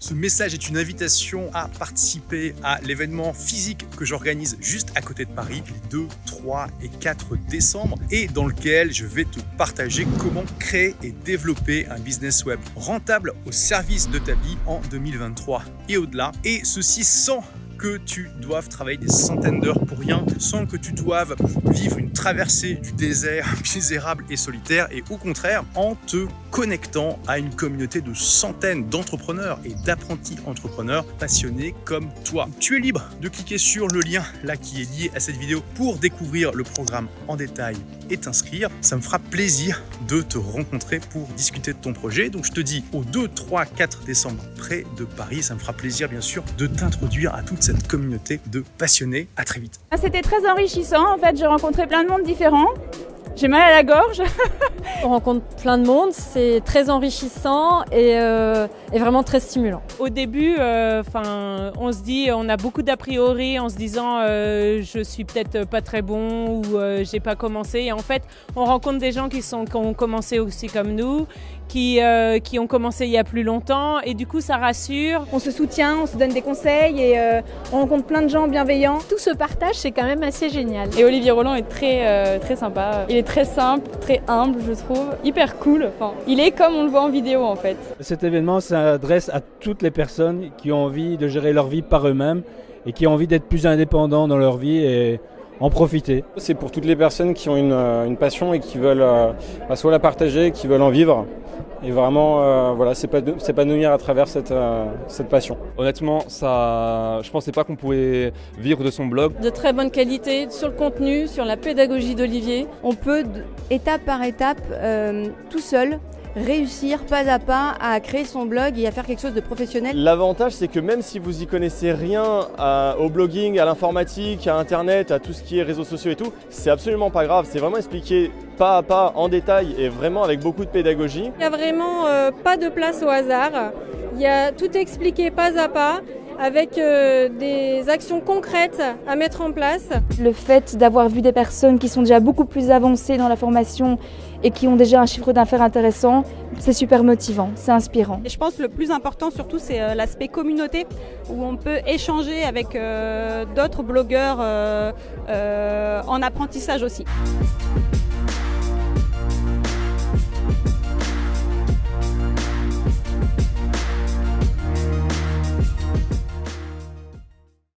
Ce message est une invitation à participer à l'événement physique que j'organise juste à côté de Paris les 2, 3 et 4 décembre et dans lequel je vais te partager comment créer et développer un business web rentable au service de ta vie en 2023 et au-delà. Et ceci sans que tu doives travailler des centaines d'heures pour rien, sans que tu doives vivre une traversée du désert misérable et solitaire, et au contraire, en te connectant à une communauté de centaines d'entrepreneurs et d'apprentis entrepreneurs passionnés comme toi. Tu es libre de cliquer sur le lien là qui est lié à cette vidéo pour découvrir le programme en détail et t'inscrire. Ça me fera plaisir de te rencontrer pour discuter de ton projet. Donc je te dis au 2, 3, 4 décembre près de Paris. Ça me fera plaisir bien sûr de t'introduire à toute cette communauté de passionnés. À très vite. C'était très enrichissant. En fait, j'ai rencontré plein de monde différent. J'ai mal à la gorge. On rencontre plein de monde, c'est très enrichissant et vraiment très stimulant. Au début, on se dit, on a beaucoup d'a priori en se disant je suis peut-être pas très bon ou j'ai pas commencé. Et en fait, on rencontre des gens qui ont commencé aussi comme nous, qui ont commencé il y a plus longtemps et du coup ça rassure. On se soutient, on se donne des conseils et on rencontre plein de gens bienveillants. Tout ce partage, c'est quand même assez génial. Et Olivier Roland est très sympa. Il est très simple, très humble, je trouve. Hyper cool. Enfin, il est comme on le voit en vidéo en fait. Cet événement s'adresse à toutes les personnes qui ont envie de gérer leur vie par eux-mêmes et qui ont envie d'être plus indépendants dans leur vie et en profiter. C'est pour toutes les personnes qui ont une passion et qui veulent soit la partager, qui veulent en vivre. Et vraiment, s'épanouir à travers cette passion. Honnêtement, je pensais pas qu'on pouvait vivre de son blog. De très bonne qualité sur le contenu, sur la pédagogie d'Olivier. On peut, étape par étape, tout seul, réussir pas à pas à créer son blog et à faire quelque chose de professionnel. L'avantage, c'est que même si vous y connaissez rien au blogging, à l'informatique, à Internet, à tout ce qui est réseaux sociaux et tout, c'est absolument pas grave. C'est vraiment expliqué pas à pas, en détail et vraiment avec beaucoup de pédagogie. Il n'y a vraiment pas de place au hasard. Tout est expliqué pas à pas, avec des actions concrètes à mettre en place. Le fait d'avoir vu des personnes qui sont déjà beaucoup plus avancées dans la formation et qui ont déjà un chiffre d'affaires intéressant, c'est super motivant, c'est inspirant. Et je pense que le plus important surtout, c'est l'aspect communauté, où on peut échanger avec d'autres blogueurs en apprentissage aussi.